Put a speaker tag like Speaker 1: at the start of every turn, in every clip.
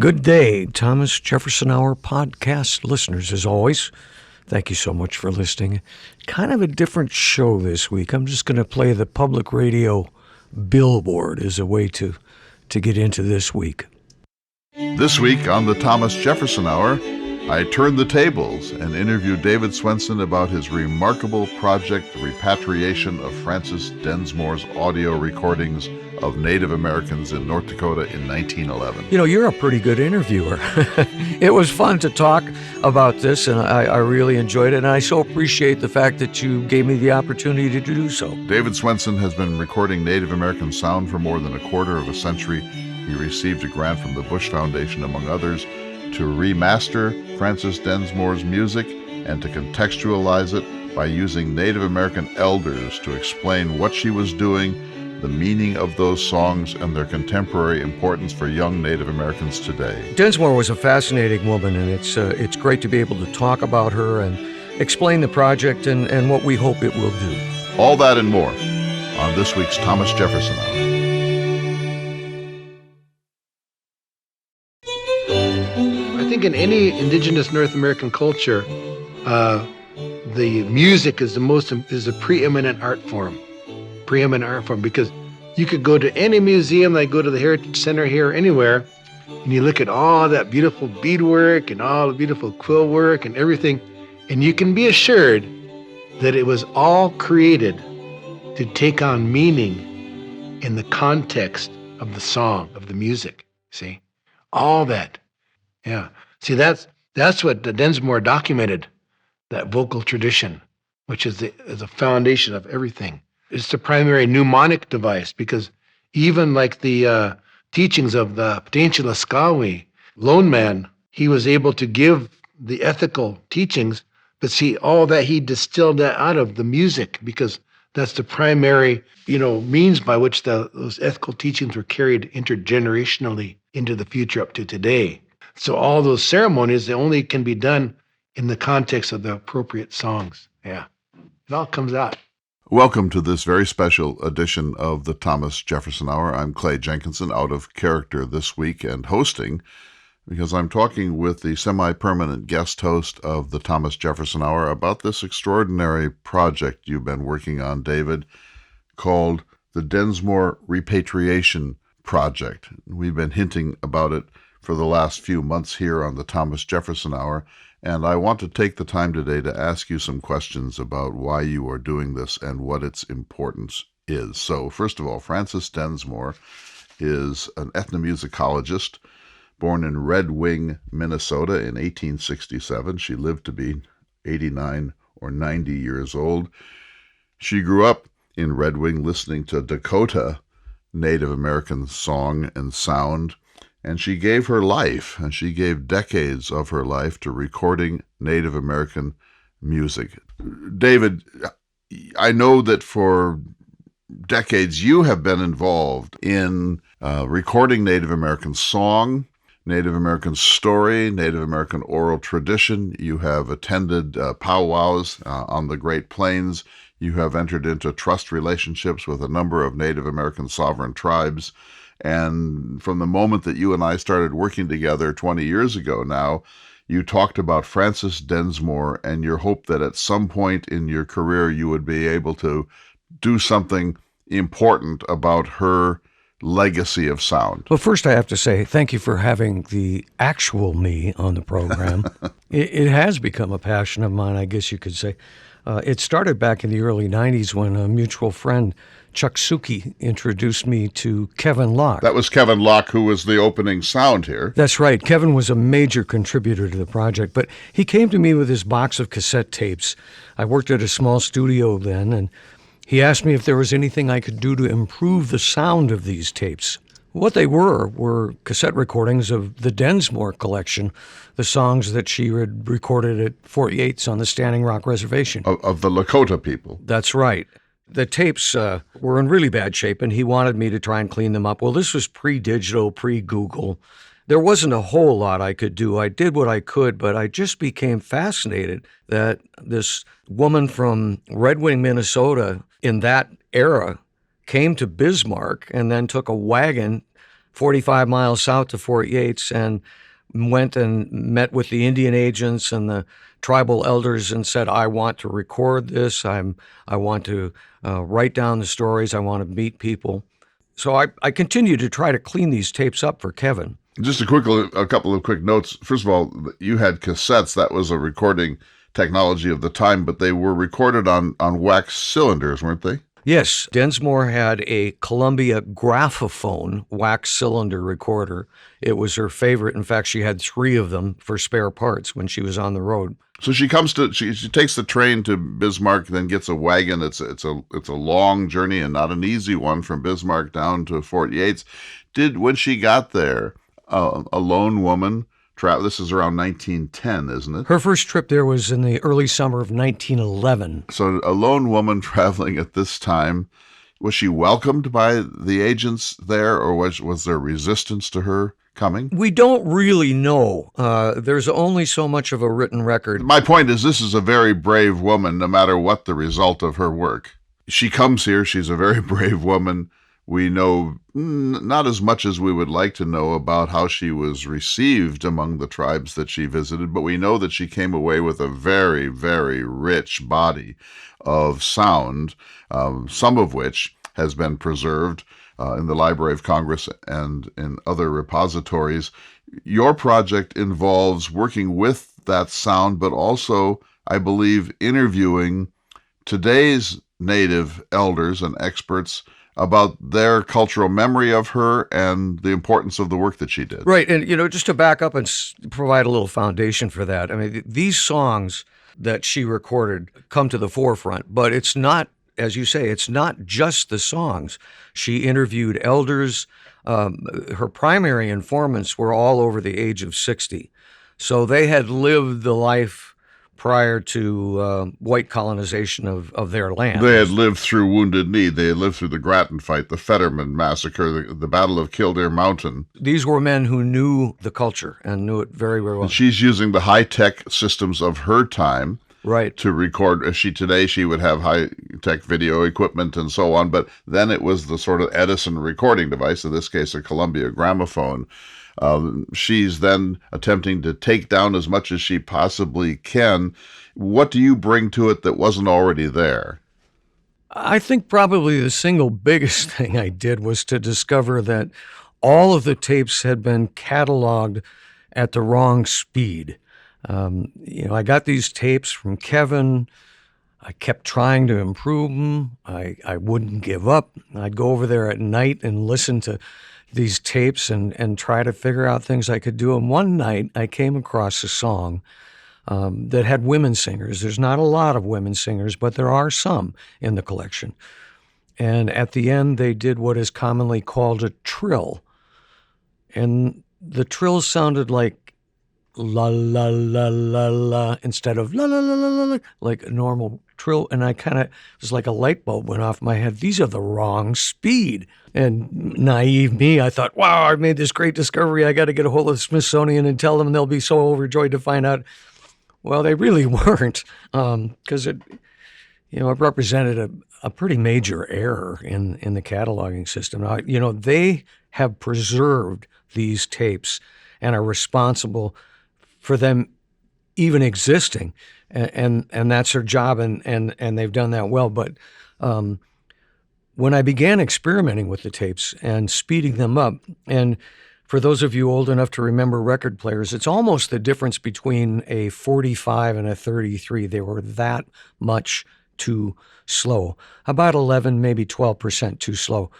Speaker 1: Good day, Thomas Jefferson Hour podcast listeners. As always, thank you so much for listening. Kind of a different show this week. I'm just going to play the public radio billboard as a way to get into this week.
Speaker 2: This week on the Thomas Jefferson Hour, I turn the tables and interview David Swenson about his remarkable project, the repatriation of Francis Densmore's audio recordings of Native Americans in North Dakota in 1911.
Speaker 1: You know, you're a pretty good interviewer. It was fun to talk about this, and I really enjoyed it, and I so appreciate the fact that you gave me the opportunity to do so.
Speaker 2: Dave Swenson has been recording Native American sound for more than a quarter of a century. He received a grant from the Bush Foundation, among others, to remaster Frances Densmore's music and to contextualize it by using Native American elders to explain what she was doing, the meaning of those songs, and their contemporary importance for young Native Americans today.
Speaker 1: Densmore was a fascinating woman, and it's great to be able to talk about her and explain the project and what we hope it will do.
Speaker 2: All that and more on this week's Thomas Jefferson Hour.
Speaker 3: I think in any indigenous North American culture, the music is the preeminent art form. Because you could go to any museum, like go to the Heritage Center here, anywhere, and you look at all that beautiful beadwork and all the beautiful quill work and everything, and you can be assured that it was all created to take on meaning in the context of the song, of the music. See, all that. Yeah. See, that's what the Densmore documented, that vocal tradition, which is the foundation of everything. It's the primary mnemonic device, because even like the teachings of the Potential Skawi, Lone Man, he was able to give the ethical teachings, but see, all that he distilled that out of the music, because that's the primary, means by which those ethical teachings were carried intergenerationally into the future up to today. So all those ceremonies, they only can be done in the context of the appropriate songs. Yeah, it all comes out.
Speaker 2: Welcome to this very special edition of the Thomas Jefferson Hour. I'm Clay Jenkinson, out of character this week and hosting, because I'm talking with the semi-permanent guest host of the Thomas Jefferson Hour about this extraordinary project you've been working on, David, called the Densmore Repatriation Project. We've been hinting about it for the last few months here on the Thomas Jefferson Hour, and I want to take the time today to ask you some questions about why you are doing this and what its importance is. So, first of all, Frances Densmore is an ethnomusicologist born in Red Wing, Minnesota in 1867. She lived to be 89 or 90 years old. She grew up in Red Wing listening to Dakota Native American song and sound, and she gave her life, and she gave decades of her life to recording Native American music. David, I know that for decades you have been involved in recording Native American song, Native American story, Native American oral tradition. You have attended powwows on the Great Plains. You have entered into trust relationships with a number of Native American sovereign tribes. And from the moment that you and I started working together 20 years ago now, you talked about Frances Densmore and your hope that at some point in your career you would be able to do something important about her legacy of sound.
Speaker 1: Well, first I have to say thank you for having the actual me on the program. It has become a passion of mine, I guess you could say. It started back in the early 90s when a mutual friend, Chuck Suki, introduced me to Kevin Locke.
Speaker 2: That was Kevin Locke, who was the opening sound here.
Speaker 1: That's right. Kevin was a major contributor to the project, but he came to me with his box of cassette tapes. I worked at a small studio then, and he asked me if there was anything I could do to improve the sound of these tapes. What they were cassette recordings of the Densmore collection, the songs that she had recorded at Fort Yates on the Standing Rock Reservation.
Speaker 2: Of the Lakota people.
Speaker 1: That's right. The tapes were in really bad shape, and he wanted me to try and clean them up. Well, this was pre-digital, pre-Google. There wasn't a whole lot I could do. I did what I could, but I just became fascinated that this woman from Red Wing, Minnesota, in that era, came to Bismarck and then took a wagon 45 miles south to Fort Yates and went and met with the Indian agents and the tribal elders and said, I want to record this. I want to write down the stories. I want to meet people. So I continue to try to clean these tapes up for Kevin.
Speaker 2: Just a couple of quick notes. First of all, you had cassettes. That was a recording technology of the time, but they were recorded on wax cylinders, weren't they?
Speaker 1: Yes, Densmore had a Columbia graphophone wax cylinder recorder. It was her favorite. In fact, she had 3 of them for spare parts when she was on the road.
Speaker 2: So she takes the train to Bismarck, then gets a wagon. It's a long journey and not an easy one from Bismarck down to Fort Yates. When she got there, a lone woman this is around 1910, isn't it?
Speaker 1: Her first trip there was in the early summer of 1911.
Speaker 2: So a lone woman traveling at this time, was she welcomed by the agents there, or was there resistance to her coming?
Speaker 1: We don't really know. There's only so much of a written record.
Speaker 2: My point is, this is a very brave woman, no matter what the result of her work. She comes here. She's a very brave woman. We know not as much as we would like to know about how she was received among the tribes that she visited, but we know that she came away with a very, very rich body of sound, some of which has been preserved in the Library of Congress and in other repositories. Your project involves working with that sound, but also, I believe, interviewing today's Native elders and experts about their cultural memory of her and the importance of the work that she did.
Speaker 1: Right. And, just to back up and provide a little foundation for that, I mean, these songs that she recorded come to the forefront, but it's not, as you say, it's not just the songs. She interviewed elders. Her primary informants were all over the age of 60. So they had lived the life prior to white colonization of their land.
Speaker 2: They had lived through Wounded Knee. They had lived through the Grattan fight, the Fetterman massacre, the Battle of Kildare Mountain.
Speaker 1: These were men who knew the culture and knew it very, very well.
Speaker 2: And she's using the high-tech systems of her time,
Speaker 1: right,
Speaker 2: to record. Today she would have high-tech video equipment and so on, but then it was the sort of Edison recording device, in this case a Columbia gramophone. She's then attempting to take down as much as she possibly can. What do you bring to it that wasn't already there?
Speaker 1: I think probably the single biggest thing I did was to discover that all of the tapes had been cataloged at the wrong speed. I got these tapes from Kevin. I kept trying to improve them. I wouldn't give up. I'd go over there at night and listen to these tapes and try to figure out things I could do. And one night I came across a song that had women singers. There's not a lot of women singers, but there are some in the collection. And at the end, they did what is commonly called a trill. And the trill sounded like la, la, la, la, la, instead of la, la, la, la, la, la, like a normal trill. And it was like a light bulb went off in my head. These are the wrong speed. And naive me, I thought, wow, I made this great discovery. I got to get a hold of the Smithsonian and tell them, they'll be so overjoyed to find out. Well, they really weren't, because it represented a pretty major error in the cataloging system. Now, they have preserved these tapes and are responsible for them even existing, and that's their job, and they've done that well. But when I began experimenting with the tapes and speeding them up, and for those of you old enough to remember record players, it's almost the difference between a 45 and a 33. They were that much too slow, about 11, maybe 12% too slow.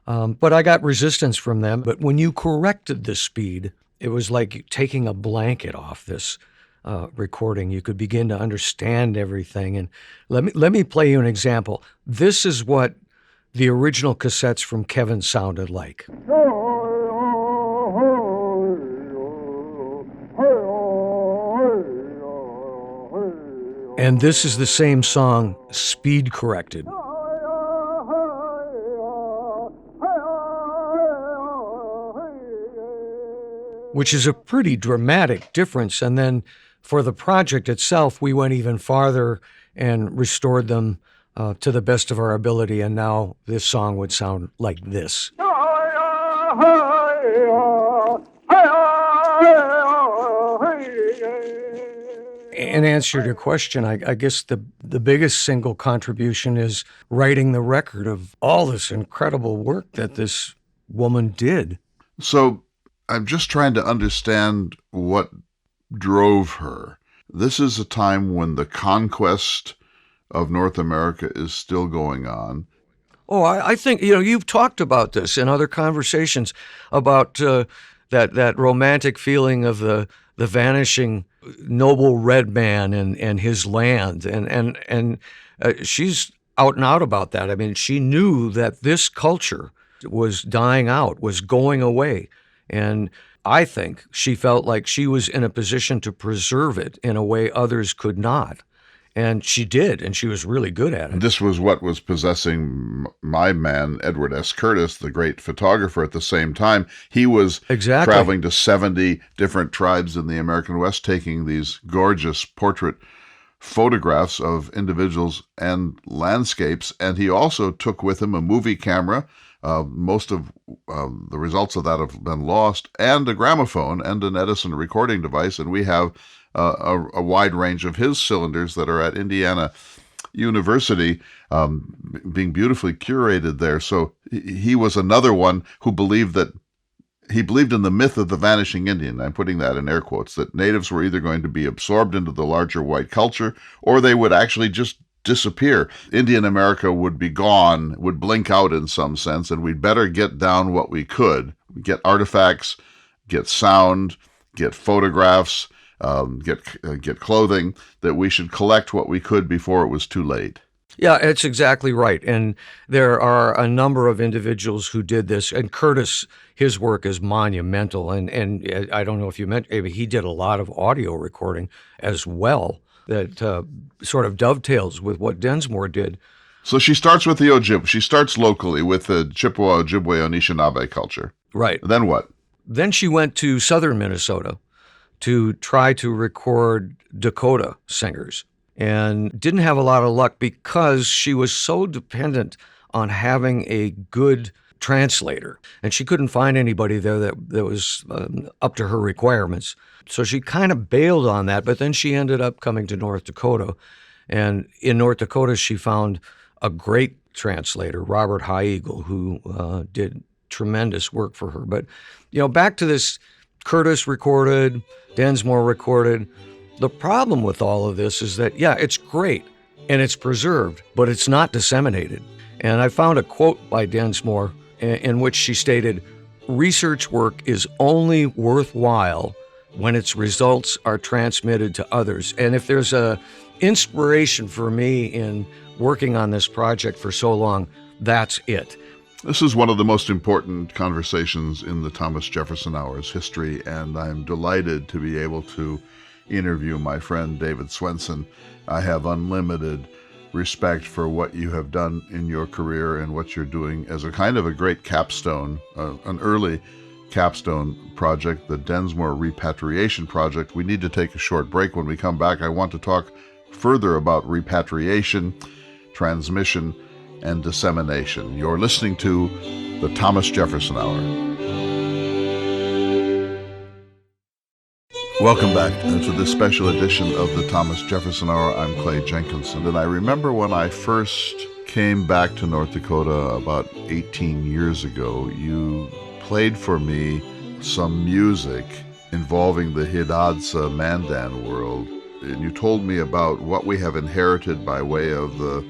Speaker 1: But I got resistance from them. But when you corrected the speed, it was like taking a blanket off this recording. You could begin to understand everything. And let me play you an example. This is what the original cassettes from Kevin sounded like. And this is the same song, speed corrected. Which is a pretty dramatic difference. And then for the project itself, we went even farther and restored them to the best of our ability. And now this song would sound like this. In answer to your question, I guess the biggest single contribution is writing the record of all this incredible work that this woman did.
Speaker 2: So I'm just trying to understand what drove her. This is a time when the conquest of North America is still going on.
Speaker 1: Oh, I think, you've talked about this in other conversations about that romantic feeling of the vanishing noble red man and his land. And she's out and out about that. I mean, she knew that this culture was dying out, was going away. And I think she felt like she was in a position to preserve it in a way others could not. And she did, and she was really good at it.
Speaker 2: This was what was possessing my man, Edward S. Curtis, the great photographer at the same time. He was traveling to 70 different tribes in the American West, taking these gorgeous portrait photographs of individuals and landscapes. And he also took with him a movie camera. Most of the results of that have been lost, and a gramophone and an Edison recording device. And we have a wide range of his cylinders that are at Indiana University, being beautifully curated there. So he was another one who believed in the myth of the vanishing Indian. I'm putting that in air quotes, that natives were either going to be absorbed into the larger white culture, or they would actually just disappear. Indian America would be gone, would blink out in some sense, and we'd better get down what we could, get artifacts, get sound, get photographs, get clothing, that we should collect what we could before it was too late.
Speaker 1: Yeah, it's exactly right. And there are a number of individuals who did this. And Curtis, his work is monumental. And I don't know if you mentioned, he did a lot of audio recording as well that sort of dovetails with what Densmore did.
Speaker 2: So she starts with the Ojibwe. She starts locally with the Chippewa, Ojibwe, Anishinaabe culture.
Speaker 1: Right.
Speaker 2: Then what?
Speaker 1: Then she went to southern Minnesota to try to record Dakota singers, and didn't have a lot of luck because she was so dependent on having a good translator, and she couldn't find anybody there that was up to her requirements. So she kind of bailed on that, but then she ended up coming to North Dakota, and in North Dakota she found a great translator, Robert High Eagle, who did tremendous work for her. But back to this, Curtis recorded, Densmore recorded. The problem with all of this is that, it's great and it's preserved, but it's not disseminated. And I found a quote by Densmore in which she stated, "Research work is only worthwhile when its results are transmitted to others." And if there's a inspiration for me in working on this project for so long, that's it.
Speaker 2: This is one of the most important conversations in the Thomas Jefferson Hour's history, and I'm delighted to be able to interview my friend David Swenson. I have unlimited respect for what you have done in your career and what you're doing as a kind of a great capstone, an early capstone project, the Densmore Repatriation Project. We need to take a short break. When we come back, I want to talk further about repatriation, transmission, and dissemination. You're listening to the Thomas Jefferson Hour. Welcome back to this special edition of the Thomas Jefferson Hour. I'm Clay Jenkinson, and I remember when I first came back to North Dakota about 18 years ago, you played for me some music involving the Hidatsa Mandan world, and you told me about what we have inherited by way of the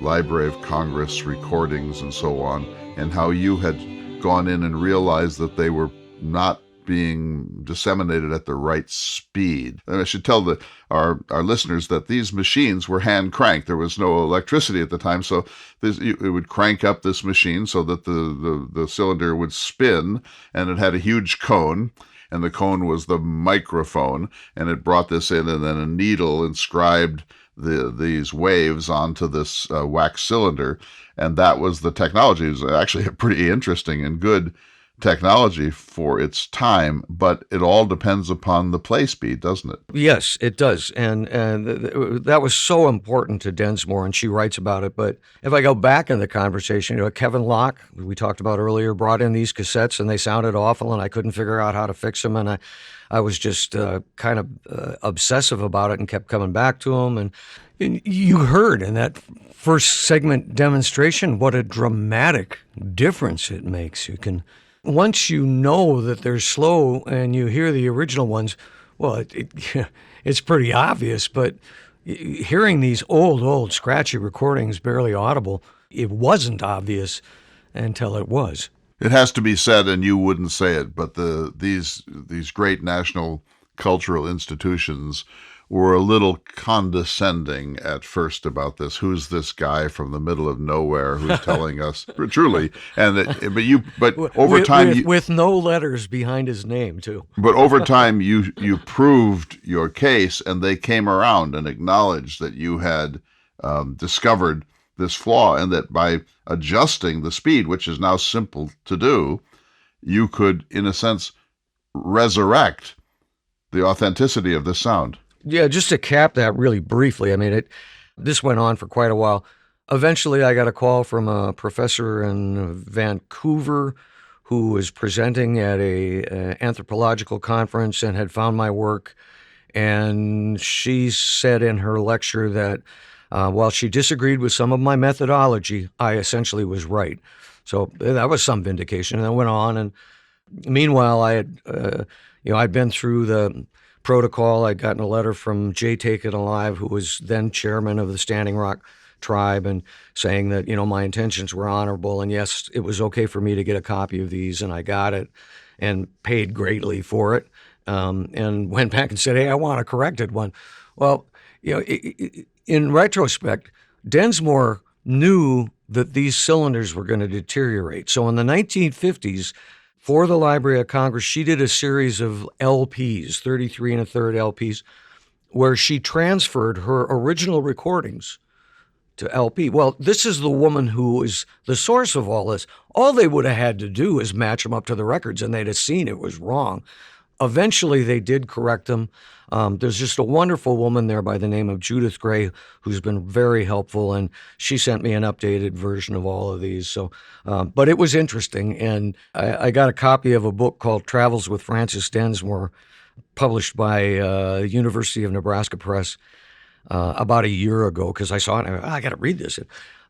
Speaker 2: Library of Congress recordings and so on, and how you had gone in and realized that they were not being disseminated at the right speed. And I should tell our listeners that these machines were hand cranked. There was no electricity at the time, so it would crank up this machine so that the cylinder would spin, and it had a huge cone, and the cone was the microphone, and it brought this in, and then a needle inscribed these waves onto this wax cylinder, and that was the technology. It was actually a pretty interesting and good technology for its time, but it all depends upon the play speed, doesn't it?
Speaker 1: Yes, it does. And that was so important to Densmore, and she writes about it. But if I go back in the conversation, Kevin Locke, we talked about earlier, brought in these cassettes, and they sounded awful, and I couldn't figure out how to fix them. And I was just kind of obsessive about it and kept coming back to them. And you heard in that first segment demonstration what a dramatic difference it makes. Once you know that they're slow and you hear the original ones, well, it's pretty obvious, but hearing these old, scratchy recordings, barely audible, it wasn't obvious until it was.
Speaker 2: It has to be said, and you wouldn't say it, but these great national cultural institutions were a little condescending at first about this. Who's this guy from the middle of nowhere who's telling us truly? But over time,
Speaker 1: with no letters behind his name too.
Speaker 2: But over time, you proved your case, and they came around and acknowledged that you had discovered this flaw, and that by adjusting the speed, which is now simple to do, you could, in a sense, resurrect the authenticity of this sound.
Speaker 1: Yeah, just to cap that really briefly, I mean, this went on for quite a while. Eventually, I got a call from a professor in Vancouver who was presenting at a anthropological conference and had found my work. And she said in her lecture that while she disagreed with some of my methodology, I essentially was right. So that was some vindication. And I went on, and meanwhile, I had, I'd been through the protocol. I'd gotten a letter from J. Taken Alive, who was then chairman of the Standing Rock tribe, and saying that, my intentions were honorable, and yes, it was okay for me to get a copy of these, and I got it and paid greatly for it, and went back and said, hey, I want a corrected one. Well, in retrospect, Densmore knew that these cylinders were going to deteriorate. So in the 1950s, for the Library of Congress, she did a series of LPs, 33 1/3 LPs, where she transferred her original recordings to LP. Well, this is the woman who is the source of all this. All they would have had to do is match them up to the records, and they'd have seen it was wrong. Eventually, they did correct them. There's just a wonderful woman there by the name of Judith Gray who's been very helpful, and she sent me an updated version of all of these. So, but it was interesting, and I got a copy of a book called Travels with Francis Densmore, published by University of Nebraska Press about a year ago, because I saw it and I got to read this.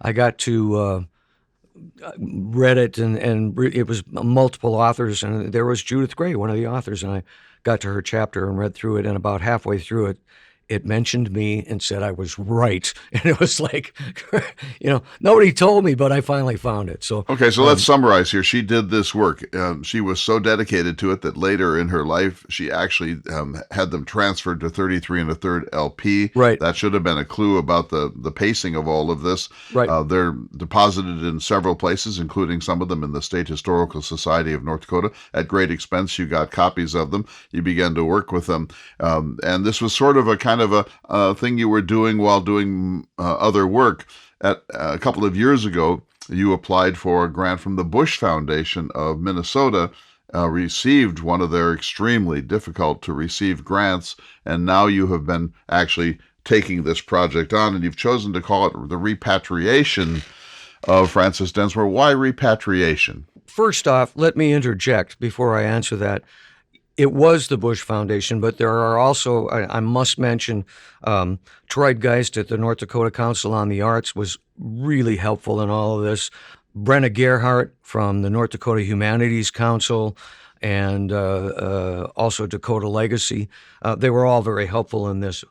Speaker 1: I got to read it, and it was multiple authors, and there was Judith Gray, one of the authors, and I got to her chapter and read through it, and about halfway through it, it mentioned me and said I was right. And it was like, nobody told me, but I finally found it. So
Speaker 2: okay, so let's summarize here. She did this work. She was so dedicated to it that later in her life, she actually had them transferred to 33 1/3 LP.
Speaker 1: Right.
Speaker 2: That should have been a clue about the pacing of all of this.
Speaker 1: Right.
Speaker 2: They're deposited in several places, including some of them in the State Historical Society of North Dakota. At great expense, you got copies of them. You began to work with them. And this was sort of a kind of a thing you were doing while doing other work. A couple of years ago, you applied for a grant from the Bush Foundation of Minnesota, received one of their extremely difficult to receive grants, and now you have been actually taking this project on, and you've chosen to call it the repatriation of Francis Densmore. Why repatriation? First
Speaker 1: off, let me interject before I answer that. It was the Bush Foundation, but there are also, I must mention, Troy Geist at the North Dakota Council on the Arts was really helpful in all of this. Brenna Gerhardt from the North Dakota Humanities Council, and also Dakota Legacy. They were all very helpful in this.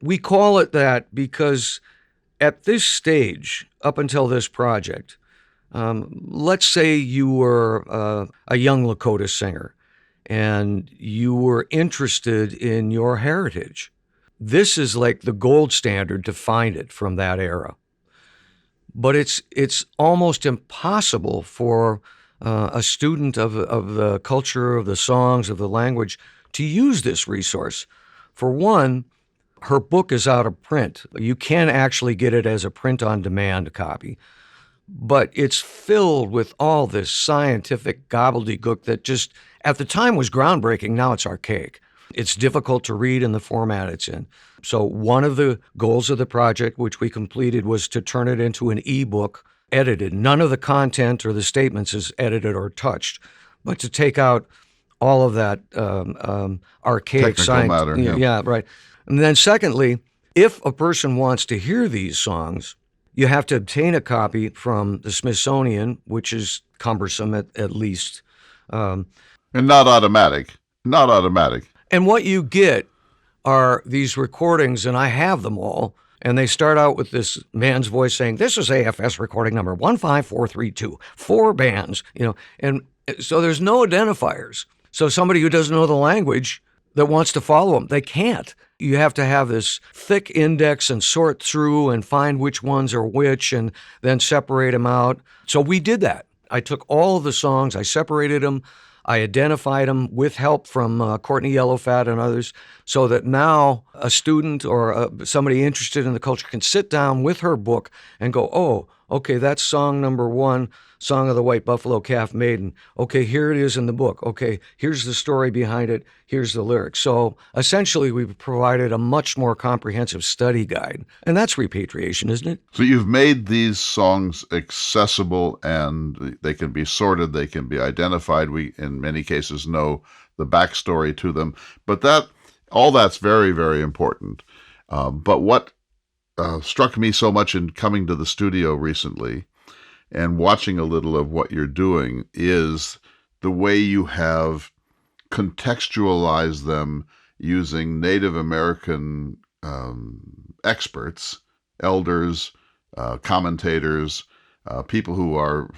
Speaker 1: We call it that because at this stage, up until this project, let's say you were a young Lakota singer, and you were interested in your heritage. This is like the gold standard to find it from that era. But it's almost impossible for a student of the culture, of the songs, of the language, to use this resource. For one, her book is out of print. You can actually get it as a print-on-demand copy. but it's filled with all this scientific gobbledygook that just at the time was groundbreaking. Now it's archaic. It's difficult to read in the format it's in. So one of the goals of the project, which we completed, was to turn it into an ebook, edited. None of the content or the statements is edited or touched, but to take out all of that archaic
Speaker 2: Technical
Speaker 1: science.
Speaker 2: matter.
Speaker 1: Yeah, right. And then secondly, if a person wants to hear these songs, you have to obtain a copy from the Smithsonian, which is cumbersome at least.
Speaker 2: And not automatic. Not automatic.
Speaker 1: And what you get are these recordings, and I have them all, and they start out with this man's voice saying, "This is AFS recording number 15432, 4 bands," and so there's no identifiers. So somebody who doesn't know the language that wants to follow them, they can't. You have to have this thick index and sort through and find which ones are which and then separate them out. So we did that. I took all of the songs, I separated them, I identified them with help from Courtney Yellowfat and others, so that now a student or somebody interested in the culture can sit down with her book and go, oh, okay, that's song number 1, Song of the White Buffalo Calf Maiden. Okay, here it is in the book. Okay, here's the story behind it. Here's the lyrics. So essentially, we've provided a much more comprehensive study guide. And that's repatriation, isn't it?
Speaker 2: So you've made these songs accessible, and they can be sorted, they can be identified. We, in many cases, know the backstory to them. But all that's very, very important. But what struck me so much in coming to the studio recently and watching a little of what you're doing is the way you have contextualized them using Native American experts, elders, commentators, people who are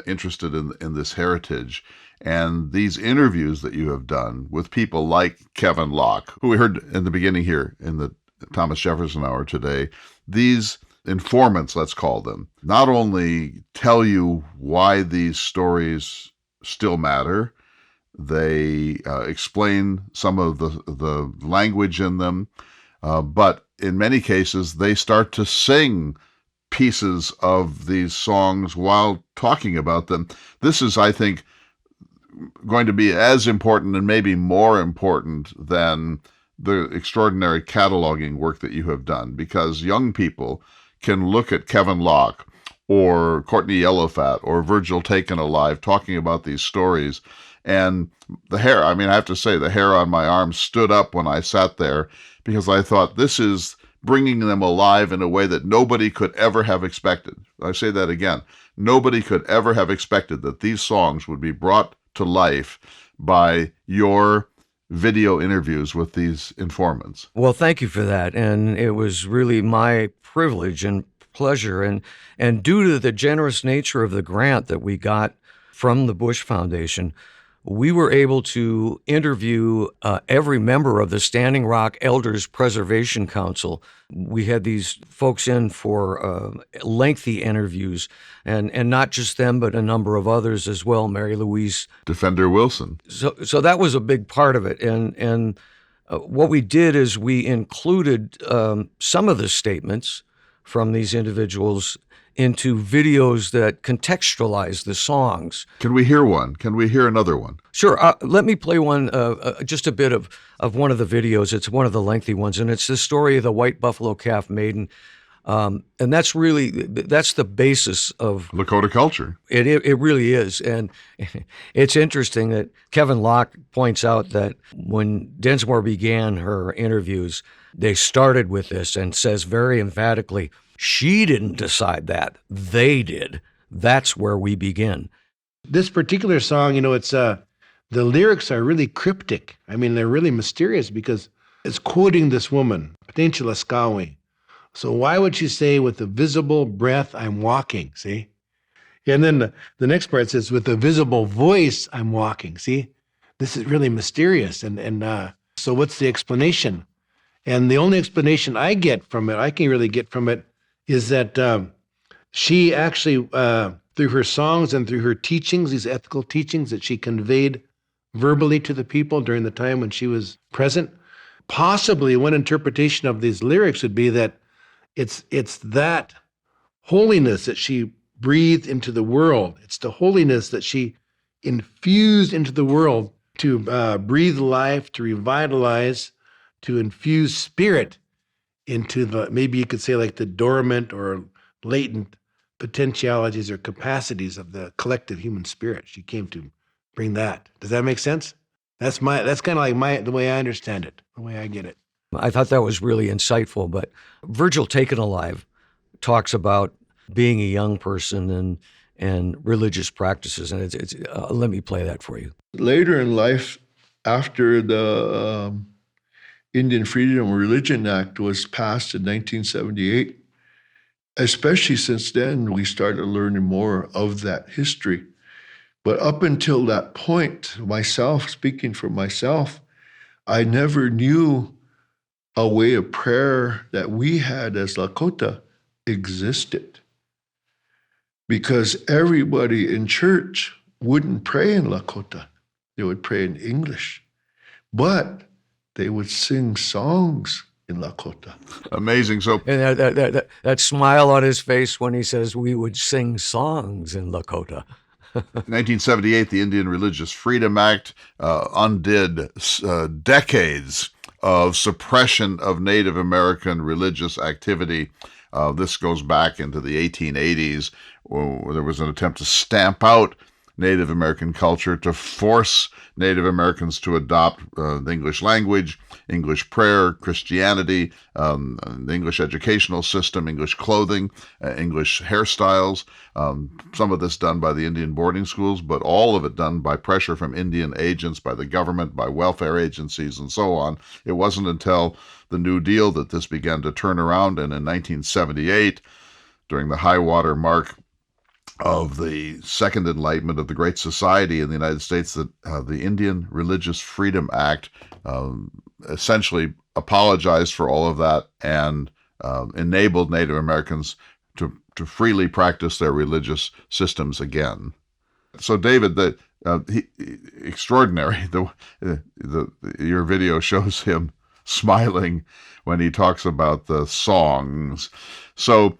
Speaker 2: interested in this heritage. And these interviews that you have done with people like Kevin Locke, who we heard in the beginning here in the Thomas Jefferson Hour today, these informants, let's call them, not only tell you why these stories still matter, they explain some of the language in them, but in many cases, they start to sing pieces of these songs while talking about them. This is, I think, going to be as important and maybe more important than the extraordinary cataloging work that you have done, because young people can look at Kevin Locke or Courtney Yellowfat or Virgil Taken Alive talking about these stories, and the hair, I have to say, the hair on my arm stood up when I sat there, because I thought, this is bringing them alive in a way that nobody could ever have expected. I say that again. Nobody could ever have expected that these songs would be brought to life by your video interviews with these informants.
Speaker 1: Well, thank you for that. And it was really my privilege and pleasure. And due to the generous nature of the grant that we got from the Bush Foundation, we were able to interview every member of the Standing Rock Elders Preservation Council. We had these folks in for lengthy interviews, and not just them, but a number of others as well, Mary Louise
Speaker 2: Defender Wilson.
Speaker 1: So that was a big part of it. And what we did is we included some of the statements from these individuals into videos that contextualize the songs.
Speaker 2: Can we hear one? Can we hear another one?
Speaker 1: Sure. Let me play one, just a bit of one of the videos. It's one of the lengthy ones, and it's the story of the White Buffalo Calf Maiden. And that's the basis of
Speaker 2: Lakota culture.
Speaker 1: It really is. And it's interesting that Kevin Locke points out that when Densmore began her interviews, they started with this and says very emphatically, she didn't decide that. They did. That's where we begin.
Speaker 3: This particular song, it's the lyrics are really cryptic. They're really mysterious because it's quoting this woman, Potential Askawi. So why would she say, with the visible breath, I'm walking, see? And then the next part says, with the visible voice, I'm walking, see? This is really mysterious. And so what's the explanation? And the only explanation I can really get from it, is that she actually, through her songs and through her teachings, these ethical teachings that she conveyed verbally to the people during the time when she was present, possibly one interpretation of these lyrics would be that it's that holiness that she breathed into the world. It's the holiness that she infused into the world to breathe life, to revitalize, to infuse spirit into the, maybe you could say like the dormant or latent potentialities or capacities of the collective human spirit. She came to bring that. Does that make sense? That's kind of like the way I understand it, the way I get it.
Speaker 1: I thought that was really insightful, but Virgil Taken Alive talks about being a young person and religious practices, and it's let me play that for you.
Speaker 4: Later in life, after the Indian Freedom of Religion Act was passed in 1978, especially since then, we started learning more of that history. But up until that point, speaking for myself, I never knew a way of prayer that we had as Lakota existed. Because everybody in church wouldn't pray in Lakota. They would pray in English. But they would sing songs in Lakota.
Speaker 2: Amazing. So,
Speaker 1: And that smile on his face when he says we would sing songs in Lakota.
Speaker 2: 1978, the Indian Religious Freedom Act undid decades of suppression of Native American religious activity. This goes back into the 1880s, where there was an attempt to stamp out Native American culture, to force Native Americans to adopt the English language, English prayer, Christianity, the English educational system, English clothing, English hairstyles. Some of this done by the Indian boarding schools, but all of it done by pressure from Indian agents, by the government, by welfare agencies, and so on. It wasn't until the New Deal that this began to turn around, and in 1978, during the high water mark of the Second Enlightenment of the Great Society in the United States, that the Indian Religious Freedom Act essentially apologized for all of that and enabled Native Americans to freely practice their religious systems again. So, David, extraordinary. Your video shows him smiling when he talks about the songs. So,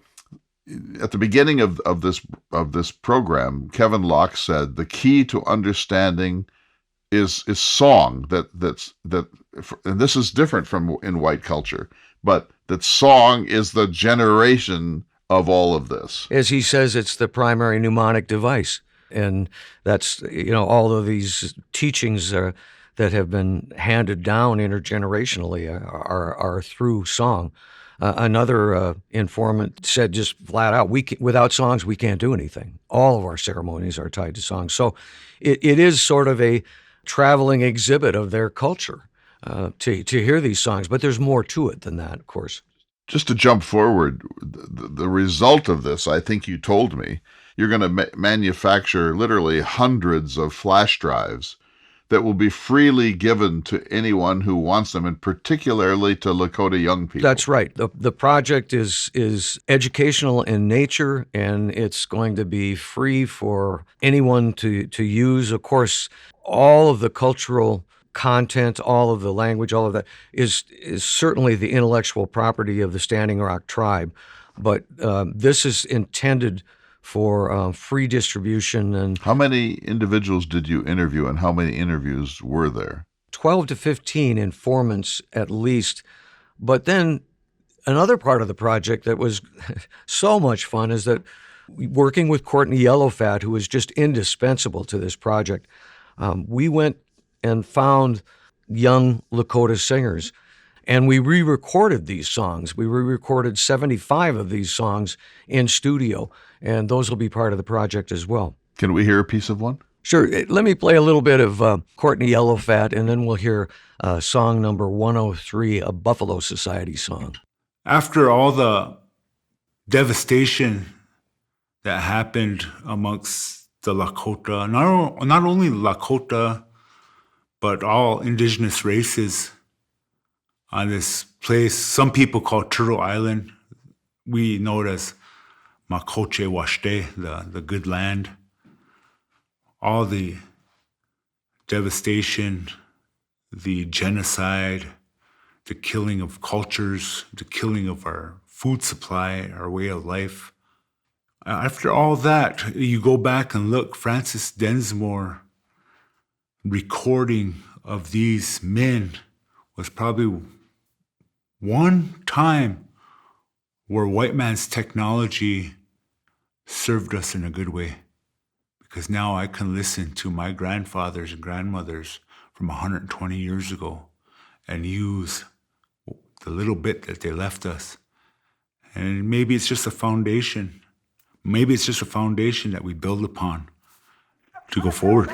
Speaker 2: at the beginning of this program, Kevin Locke said the key to understanding is song. And this is different from in white culture, but that song is the generation of all of this.
Speaker 1: As he says, it's the primary mnemonic device, and that's all of these teachings that have been handed down intergenerationally are through song. Another informant said just flat out, without songs, we can't do anything. All of our ceremonies are tied to songs. So it is sort of a traveling exhibit of their culture to hear these songs. But there's more to it than that, of course.
Speaker 2: Just to jump forward, the result of this, I think you told me, you're going to manufacture literally hundreds of flash drives that will be freely given to anyone who wants them, and particularly to Lakota young people.
Speaker 1: That's right. The project is educational in nature, and it's going to be free for anyone to use. Of course, all of the cultural content, all of the language, all of that is certainly the intellectual property of the Standing Rock tribe. But this is intended for free distribution. And
Speaker 2: how many individuals did you interview, and how many interviews were there?
Speaker 1: 12 to 15 informants at least. But then another part of the project that was so much fun is that working with Courtney Yellowfat, who was just indispensable to this project, we went and found young Lakota singers, and we re-recorded these songs. We re-recorded 75 of these songs in studio, and those will be part of the project as well.
Speaker 2: Can we hear a piece of one?
Speaker 1: Sure. Let me play a little bit of Courtney Yellowfat, and then we'll hear song number 103, a Buffalo Society song.
Speaker 5: After all the devastation that happened amongst the Lakota, not only Lakota, but all indigenous races on this place, some people call Turtle Island. We know it as Makoche Washte, the good land. All the devastation, the genocide, the killing of cultures, the killing of our food supply, our way of life. After all that, you go back and look, Francis Densmore recording of these men was probably one time where white man's technology served us in a good way. Because now I can listen to my grandfathers and grandmothers from 120 years ago and use the little bit that they left us. And maybe it's just a foundation. Maybe it's just a foundation that we build upon to go forward.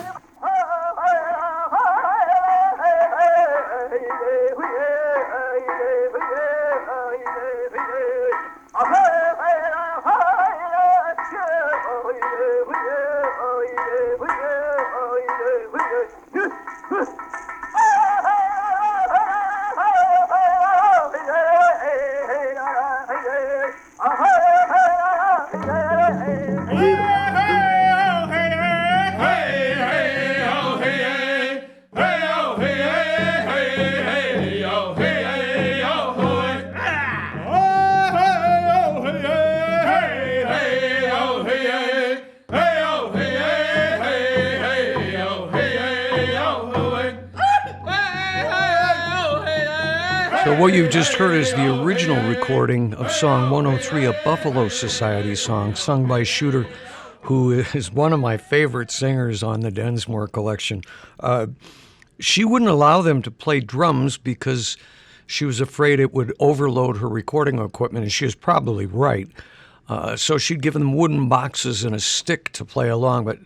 Speaker 1: So what you've just heard is the original recording of Song 103, a Buffalo Society song sung by Shooter, who is one of my favorite singers on the Densmore collection. She wouldn't allow them to play drums because she was afraid it would overload her recording equipment, and she was probably right. So she'd give them wooden boxes and a stick to play along, but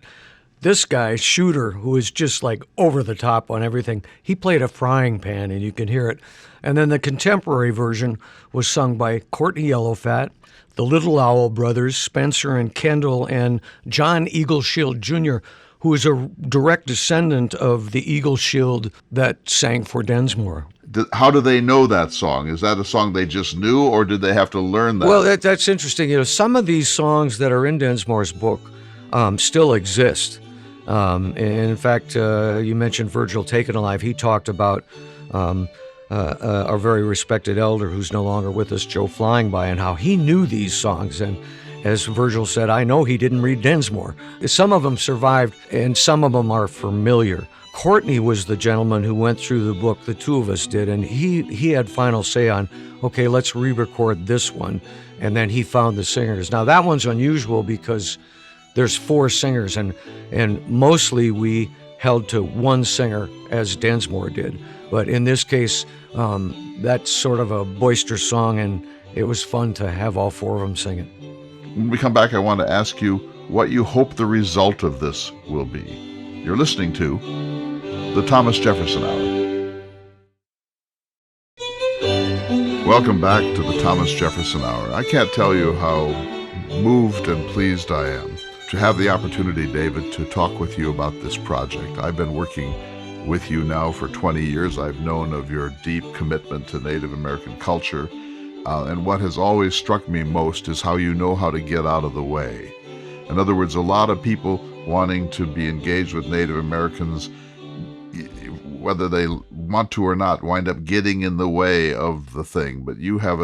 Speaker 1: this guy, Shooter, who is just like over the top on everything, he played a frying pan, and you can hear it. And then the contemporary version was sung by Courtney Yellowfat, the Little Owl Brothers, Spencer and Kendall, and John Eagleshield Jr., who is a direct descendant of the Eagleshield that sang for Densmore.
Speaker 2: How do they know that song? Is that a song they just knew, or did they have to learn that?
Speaker 1: Well, that's interesting. You know, some of these songs that are in Densmore's book still exist. And in fact, you mentioned Virgil Taken Alive. He talked about our very respected elder who's no longer with us, Joe Flying By, and how he knew these songs. And as Virgil said, I know he didn't read Densmore. Some of them survived, and some of them are familiar. Courtney was the gentleman who went through the book, the two of us did, and he had final say on, okay, let's re-record this one. And then he found the singers. Now, that one's unusual because there's 4 singers, and mostly we held to one singer, as Densmore did. But in this case, that's sort of a boisterous song, and it was fun to have all 4 of them sing it.
Speaker 2: When we come back, I want to ask you what you hope the result of this will be. You're listening to the Thomas Jefferson Hour. Welcome back to the Thomas Jefferson Hour. I can't tell you how moved and pleased I am to have the opportunity, David, to talk with you about this project. I've been working with you now for 20 years. I've known of your deep commitment to Native American culture. And what has always struck me most is how you know how to get out of the way. In other words, a lot of people wanting to be engaged with Native Americans, whether they want to or not, wind up getting in the way of the thing. But you have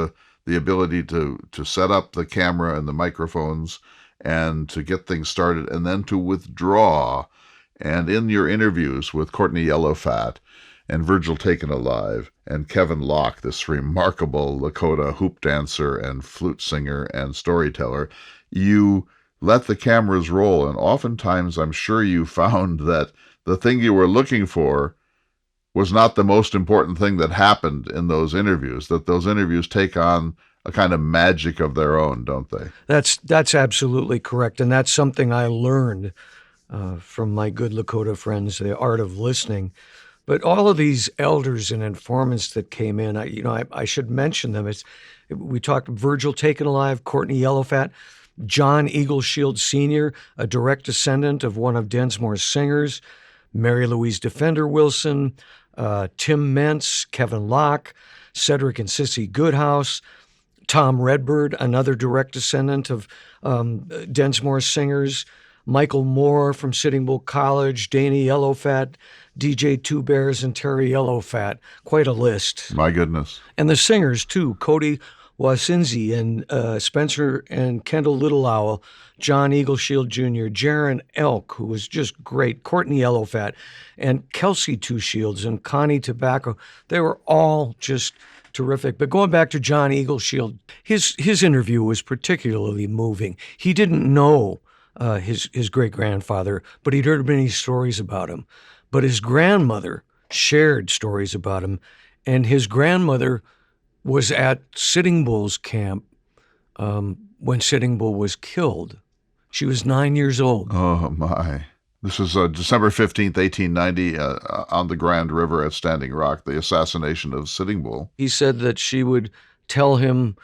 Speaker 2: the ability to set up the camera and the microphones and to get things started and then to withdraw. And in your interviews with Courtney Yellowfat and Virgil Taken Alive and Kevin Locke, this remarkable Lakota hoop dancer and flute singer and storyteller, you let the cameras roll. And oftentimes I'm sure you found that the thing you were looking for was not the most important thing that happened in those interviews, that those interviews take on a kind of magic of their own, don't they?
Speaker 1: That's absolutely correct. And that's something I learned from my good Lakota friends, the art of listening. But all of these elders and informants that came in, I should mention them. We talked Virgil Taken Alive, Courtney Yellowfat, John Eagleshield Sr., a direct descendant of one of Densmore's singers, Mary Louise Defender Wilson, Tim Mentz, Kevin Locke, Cedric and Sissy Goodhouse, Tom Redbird, another direct descendant of Densmore's singers, Michael Moore from Sitting Bull College, Danny Yellowfat, DJ Two Bears, and Terry Yellowfat. Quite a list.
Speaker 2: My goodness.
Speaker 1: And the singers, too. Cody Wasinzi and Spencer and Kendall Little Owl, John Eagleshield Jr., Jaron Elk, who was just great, Courtney Yellowfat, and Kelsey Two Shields and Connie Tobacco. They were all just terrific. But going back to John Eagleshield, his interview was particularly moving. He didn't know his great-grandfather, but he'd heard many stories about him. But his grandmother shared stories about him, and his grandmother was at Sitting Bull's camp when Sitting Bull was killed. She was 9 years old.
Speaker 2: Oh, my. This is December 15th, 1890, on the Grand River at Standing Rock, the assassination of Sitting Bull.
Speaker 1: He said that she would tell him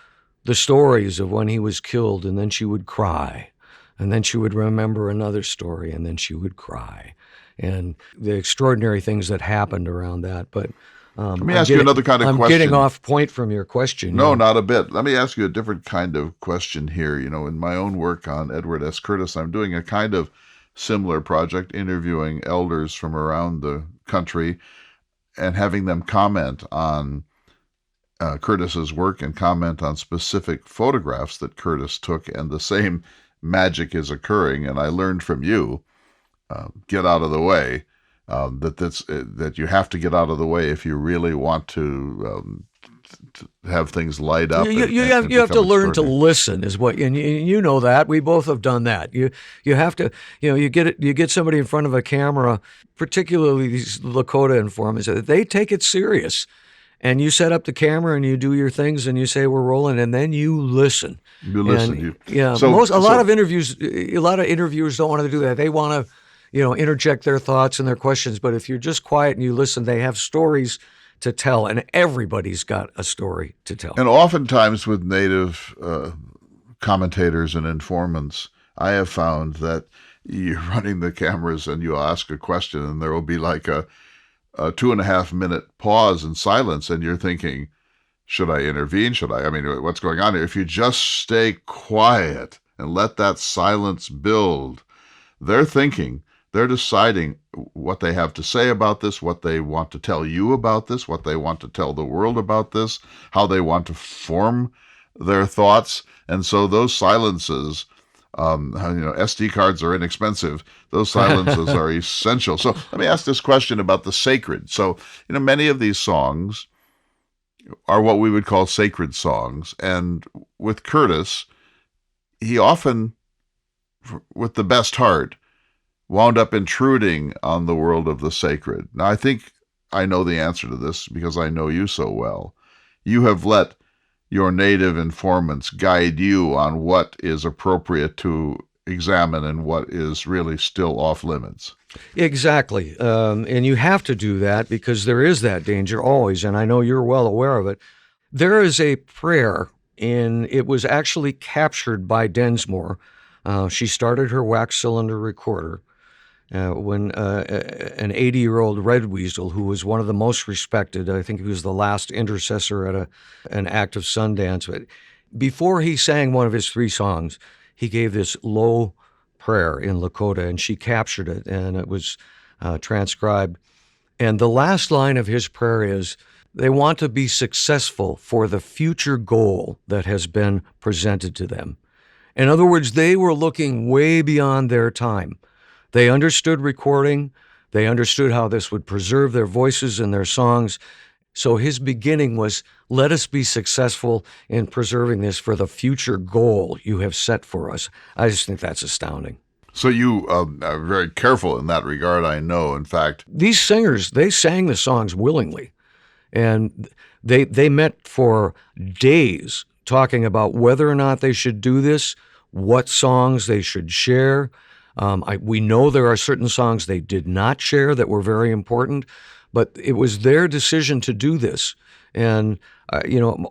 Speaker 1: the stories of when he was killed, and then she would cry. And then she would remember another story, and then she would cry. And the extraordinary things that happened around that. But
Speaker 2: let me ask you another kind of question.
Speaker 1: I'm getting off point from your question.
Speaker 2: No, not a bit. Let me ask you a different kind of question here. You know, in my own work on Edward S. Curtis, I'm doing a kind of similar project, interviewing elders from around the country and having them comment on Curtis's work and comment on specific photographs that Curtis took, and the same magic is occurring. And I learned from you, get out of the way, that you have to get out of the way if you really want to have things light up.
Speaker 1: You have to learn to listen, is what, and you know that. We both have done that. You have to, you get somebody in front of a camera, particularly these Lakota informants, they take it serious. And you set up the camera and you do your things and you say we're rolling, and then you listen.
Speaker 2: You listen.
Speaker 1: A lot of interviewers don't want to do that. They want to, interject their thoughts and their questions. But if you're just quiet and you listen, they have stories to tell, and everybody's got a story to tell.
Speaker 2: And oftentimes with Native commentators and informants, I have found that you're running the cameras and you ask a question, and there will be like a 2.5 minute pause and silence, and you're thinking, should I intervene? What's going on here? If you just stay quiet and let that silence build, they're thinking, they're deciding what they have to say about this, what they want to tell you about this, what they want to tell the world about this, how they want to form their thoughts. And so those silences, SD cards are inexpensive. Those silences are essential. So let me ask this question about the sacred. So, many of these songs are what we would call sacred songs. And with Curtis, he often, with the best heart, wound up intruding on the world of the sacred. Now, I think I know the answer to this because I know you so well. You have let your Native informants guide you on what is appropriate to examine and what is really still off limits.
Speaker 1: Exactly. And you have to do that because there is that danger always, and I know you're well aware of it. There is a prayer, and it was actually captured by Densmore. She started her wax cylinder recorder when an 80-year-old red weasel, who was one of the most respected, I think he was the last intercessor at an active Sundance, but before he sang one of his 3 songs, he gave this low prayer in Lakota, and she captured it, and it was transcribed. And the last line of his prayer is, they want to be successful for the future goal that has been presented to them. In other words, they were looking way beyond their time. They understood recording. They understood how this would preserve their voices and their songs. So his beginning was, let us be successful in preserving this for the future goal you have set for us. I just think that's astounding.
Speaker 2: So you are very careful in that regard, I know. In fact,
Speaker 1: these singers, they sang the songs willingly. And they met for days talking about whether or not they should do this, what songs they should share. We know there are certain songs they did not share that were very important, but it was their decision to do this. And,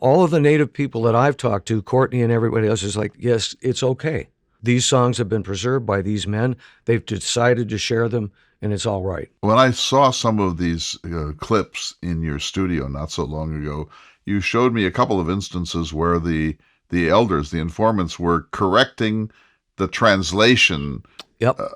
Speaker 1: all of the Native people that I've talked to, Courtney and everybody else, is like, yes, it's okay. These songs have been preserved by these men. They've decided to share them, and it's all right.
Speaker 2: When I saw some of these clips in your studio not so long ago, you showed me a couple of instances where the elders, the informants, were correcting the translation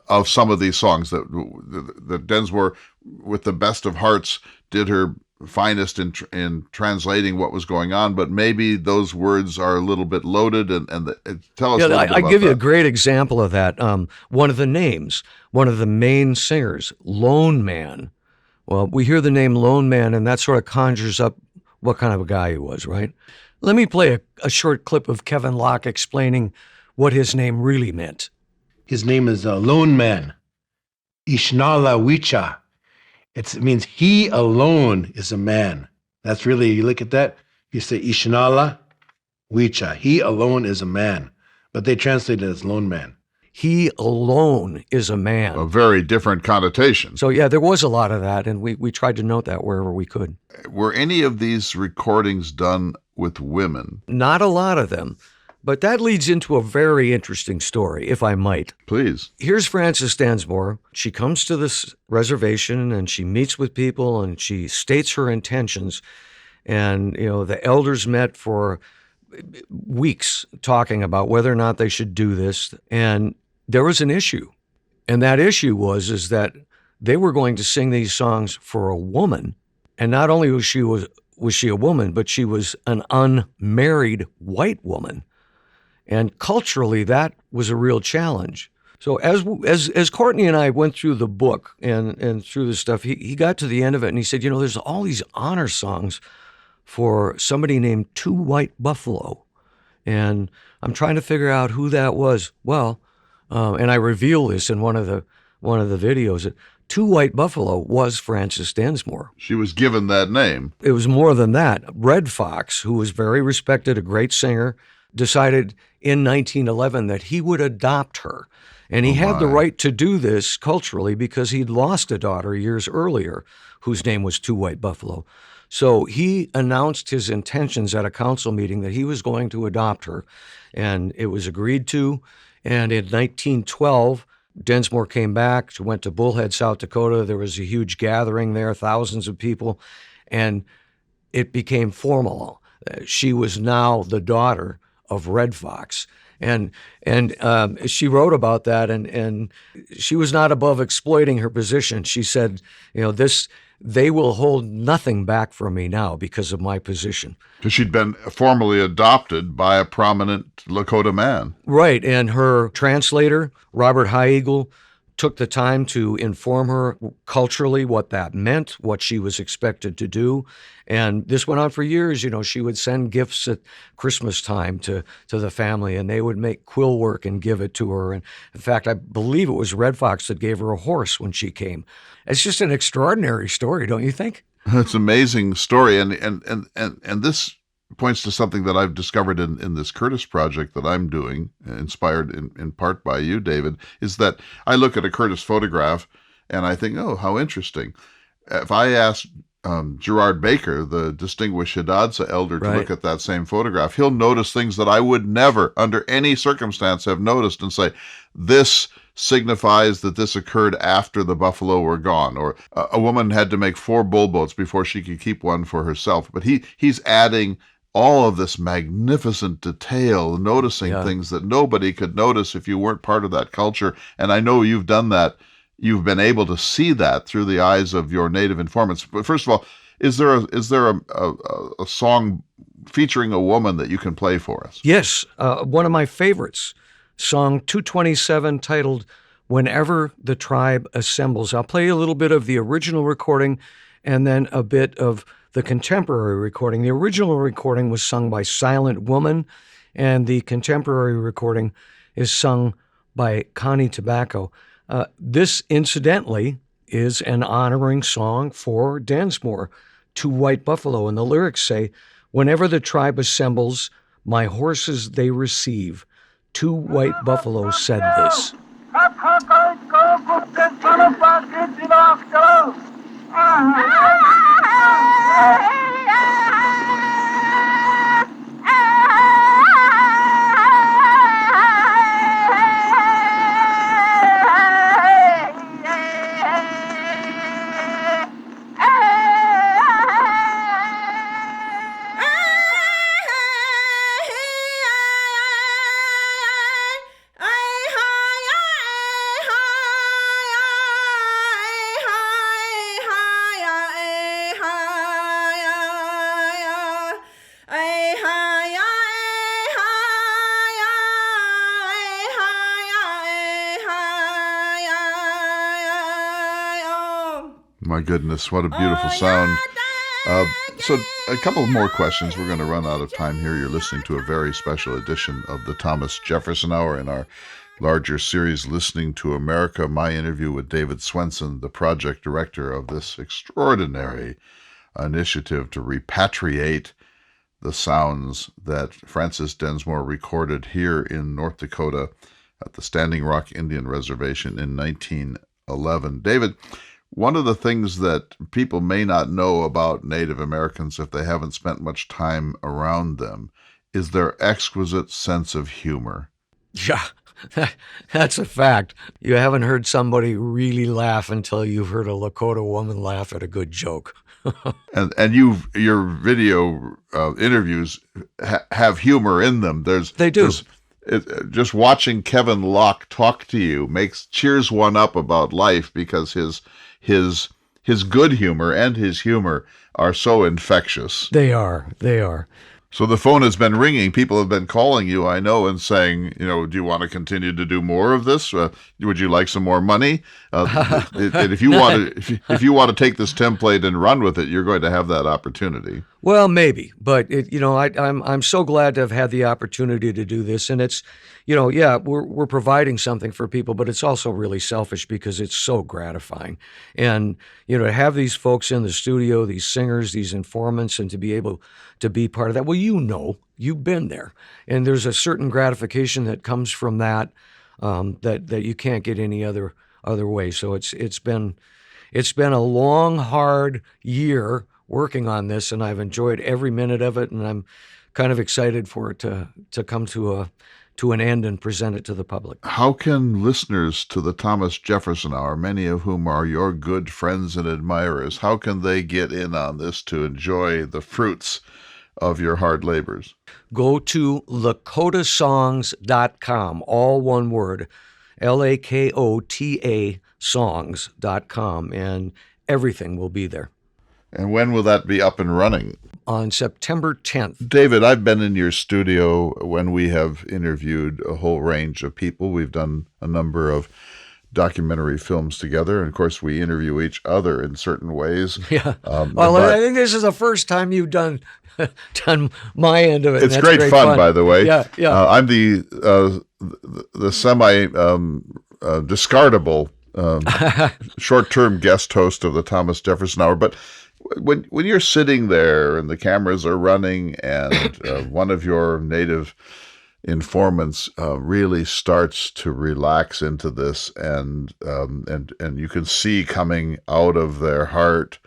Speaker 2: of some of these songs that Densmore, with the best of hearts, did her finest in translating what was going on, but maybe those words are a little bit loaded. Tell us a little bit
Speaker 1: I
Speaker 2: about
Speaker 1: give you a
Speaker 2: that.
Speaker 1: great example of that. One of the names, one of the main singers, Lone Man. Well, we hear the name Lone Man, and that sort of conjures up what kind of a guy he was, right? Let me play a short clip of Kevin Locke explaining what his name really meant.
Speaker 3: His name is Lone Man, Ishnala Wicha. It means he alone is a man. That's really, you look at that, you say Ishnala Wicha, he alone is a man. But they translate it as lone man.
Speaker 1: He alone is a man.
Speaker 2: A very different connotation.
Speaker 1: So yeah, there was a lot of that, and we tried to note that wherever we could.
Speaker 2: Were any of these recordings done with women?
Speaker 1: Not a lot of them, but that leads into a very interesting story, if I might.
Speaker 2: Please.
Speaker 1: Here's Frances Densmore. She comes to this reservation and she meets with people and she states her intentions. And, the elders met for weeks talking about whether or not they should do this. And there was an issue. And that issue is that they were going to sing these songs for a woman. And not only was she a woman, but she was an unmarried white woman. And culturally, that was a real challenge. So as Courtney and I went through the book and through the stuff, he got to the end of it and he said, there's all these honor songs for somebody named Two White Buffalo. And I'm trying to figure out who that was. Well, and I reveal this in one of the videos, that Two White Buffalo was Frances Densmore.
Speaker 2: She was given that name.
Speaker 1: It was more than that. Red Fox, who was very respected, a great singer, decided in 1911 that he would adopt her. And he had the right to do this culturally because he'd lost a daughter years earlier whose name was Two White Buffalo. So he announced his intentions at a council meeting that he was going to adopt her, and it was agreed to. And in 1912, Densmore came back, went to Bullhead, South Dakota. There was a huge gathering there, thousands of people, and it became formal. She was now the daughter of Red Fox. And she wrote about that, and she was not above exploiting her position. She said, they will hold nothing back from me now because of my position.
Speaker 2: Because she'd been formally adopted by a prominent Lakota man.
Speaker 1: Right, and her translator, Robert High Eagle, took the time to inform her culturally what that meant, what she was expected to do. And this went on for years. She would send gifts at Christmas time to the family, and they would make quill work and give it to her. And in fact, I believe it was Red Fox that gave her a horse when she came. It's just an extraordinary story, don't you think?
Speaker 2: It's an amazing story. And this points to something that I've discovered in this Curtis project that I'm doing, inspired in part by you, David, is that I look at a Curtis photograph and I think, oh, how interesting. If I ask Gerard Baker, the distinguished Hidatsa elder, to look at that same photograph, he'll notice things that I would never, under any circumstance, have noticed and say, this signifies that this occurred after the buffalo were gone, or a woman had to make 4 bull boats before she could keep one for herself. But he's adding all of this magnificent detail, noticing things that nobody could notice if you weren't part of that culture. And I know you've done that. You've been able to see that through the eyes of your native informants. But first of all, is there a song featuring a woman that you can play for us?
Speaker 1: Yes, one of my favorites, song 227, titled "Whenever the Tribe Assembles." I'll play a little bit of the original recording and then a bit of the contemporary recording. The original recording was sung by Silent Woman, and the contemporary recording is sung by Connie Tobacco. This, incidentally, is an honoring song for Densmore, Two White Buffalo. And the lyrics say, "Whenever the tribe assembles, my horses they receive. Two white buffalo said this."
Speaker 2: my goodness, what a beautiful sound. So a couple more questions. We're going to run out of time here. You're listening to a very special edition of the Thomas Jefferson Hour in our larger series, Listening to America. My interview with David Swenson, the project director of this extraordinary initiative to repatriate the sounds that Francis Densmore recorded here in North Dakota at the Standing Rock Indian Reservation in 1911. David, one of the things that people may not know about Native Americans if they haven't spent much time around them is their exquisite sense of humor.
Speaker 1: Yeah, that's a fact. You haven't heard somebody really laugh until you've heard a Lakota woman laugh at a good joke.
Speaker 2: And your video interviews have humor in them.
Speaker 1: They do.
Speaker 2: Just watching Kevin Locke talk to you cheers one up about life, because his good humor and his humor are so infectious.
Speaker 1: They are.
Speaker 2: So the phone has been ringing. People have been calling you, I know, and saying, do you want to continue to do more of this? Would you like some more money? And if you want to take this template and run with it, you're going to have that opportunity.
Speaker 1: Well, maybe, but I'm so glad to have had the opportunity to do this, and it's, we're providing something for people, but it's also really selfish because it's so gratifying, and to have these folks in the studio, these singers, these informants, and to be able to be part of that. Well, you've been there, and there's a certain gratification that comes from that that you can't get any other way. So it's been a long, hard year working on this, and I've enjoyed every minute of it, and I'm kind of excited for it to come to an end and present it to the public.
Speaker 2: How can listeners to the Thomas Jefferson Hour, many of whom are your good friends and admirers, how can they get in on this to enjoy the fruits of your hard labors?
Speaker 1: Go to lakotasongs.com, all one word, Lakota songs.com, and everything will be there.
Speaker 2: And when will that be up and running?
Speaker 1: On September 10th.
Speaker 2: David, I've been in your studio when we have interviewed a whole range of people. We've done a number of documentary films together, and of course we interview each other in certain ways.
Speaker 1: Yeah. I think this is the first time you've done my end of it.
Speaker 2: It's great fun, by the way.
Speaker 1: Yeah.
Speaker 2: I'm the semi discardable short-term guest host of the Thomas Jefferson Hour. But when you're sitting there and the cameras are running, and one of your Native informants really starts to relax into this, and you can see coming out of their heart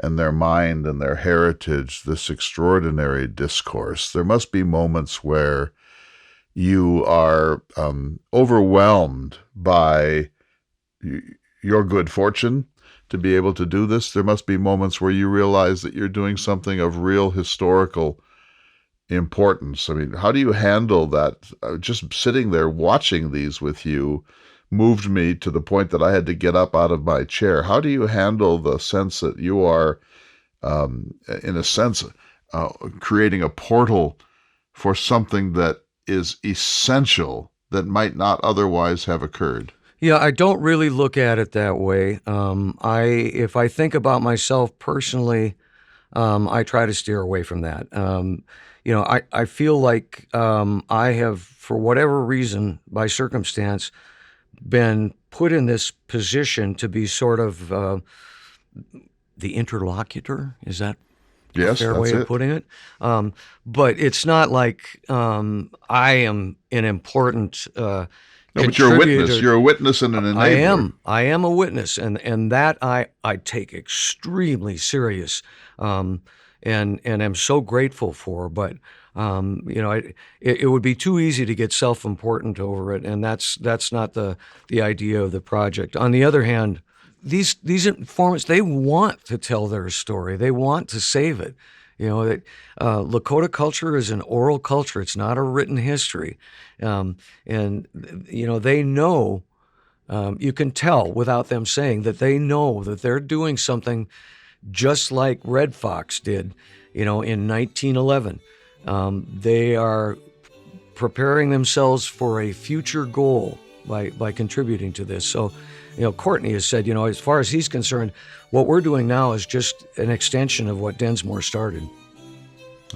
Speaker 2: and their mind and their heritage this extraordinary discourse, there must be moments where you are overwhelmed by your good fortune to be able to do this. There must be moments where you realize that you're doing something of real historical importance. I mean, how do you handle that? Just sitting there watching these with you moved me to the point that I had to get up out of my chair. How do you handle the sense that you are, in a sense, creating a portal for something that is essential that might not otherwise have occurred?
Speaker 1: Yeah, I don't really look at it that way. If I think about myself personally, I try to steer away from that. I feel like I have, for whatever reason, by circumstance, been put in this position to be sort of the interlocutor. Is that a fair way of putting it? But it's not like I am an important
Speaker 2: No, but you're a witness. You're a witness and an enabler.
Speaker 1: I am a witness, and that I take extremely serious, and am so grateful for. But it would be too easy to get self-important over it, and that's not the idea of the project. On the other hand, these informants, they want to tell their story. They want to save it. Lakota culture is an oral culture. It's not a written history. And they know, you can tell without them saying that they know that they're doing something just like Red Fox did, in 1911. They are preparing themselves for a future goal by contributing to this. So Courtney has said, as far as he's concerned, what we're doing now is just an extension of what Densmore started.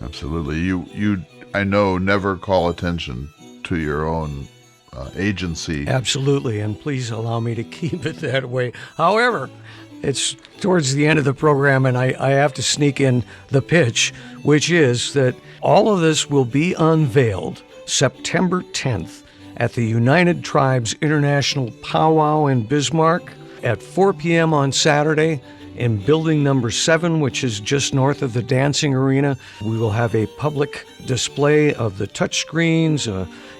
Speaker 2: Absolutely. You I know, never call attention to your own agency.
Speaker 1: Absolutely, and please allow me to keep it that way. However, it's towards the end of the program, and I have to sneak in the pitch, which is that all of this will be unveiled September 10th at the United Tribes International Powwow in Bismarck at 4 p.m. on Saturday in building number 7, which is just north of the dancing arena. We will have a public display of the touchscreens,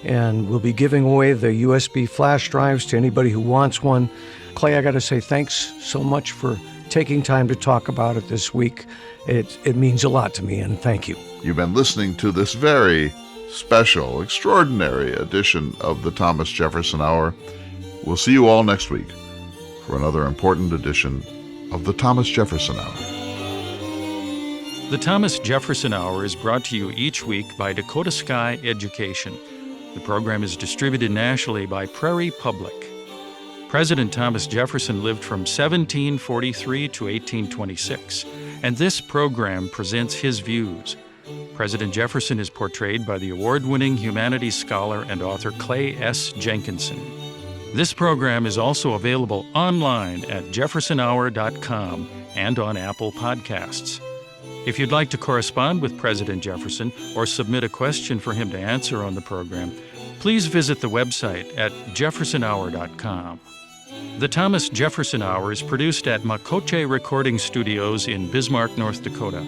Speaker 1: and we'll be giving away the USB flash drives to anybody who wants one. Clay, I got to say thanks so much for taking time to talk about it this week. It means a lot to me, and thank you.
Speaker 2: You've been listening to this very special, extraordinary edition of the Thomas Jefferson Hour. We'll see you all next week for another important edition of the Thomas Jefferson Hour.
Speaker 6: The Thomas Jefferson Hour is brought to you each week by Dakota Sky Education. The program is distributed nationally by Prairie Public. President Thomas Jefferson lived from 1743 to 1826, and this program presents his views. President Jefferson is portrayed by the award-winning humanities scholar and author Clay S. Jenkinson. This program is also available online at jeffersonhour.com and on Apple Podcasts. If you'd like to correspond with President Jefferson or submit a question for him to answer on the program, please visit the website at jeffersonhour.com. The Thomas Jefferson Hour is produced at Makoche Recording Studios in Bismarck, North Dakota.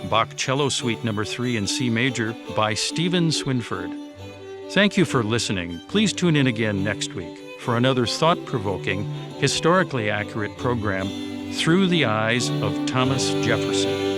Speaker 6: Bach Cello Suite No. 3 in C Major by Stephen Swinford. Thank you for listening. Please tune in again next week for another thought-provoking, historically accurate program through the eyes of Thomas Jefferson.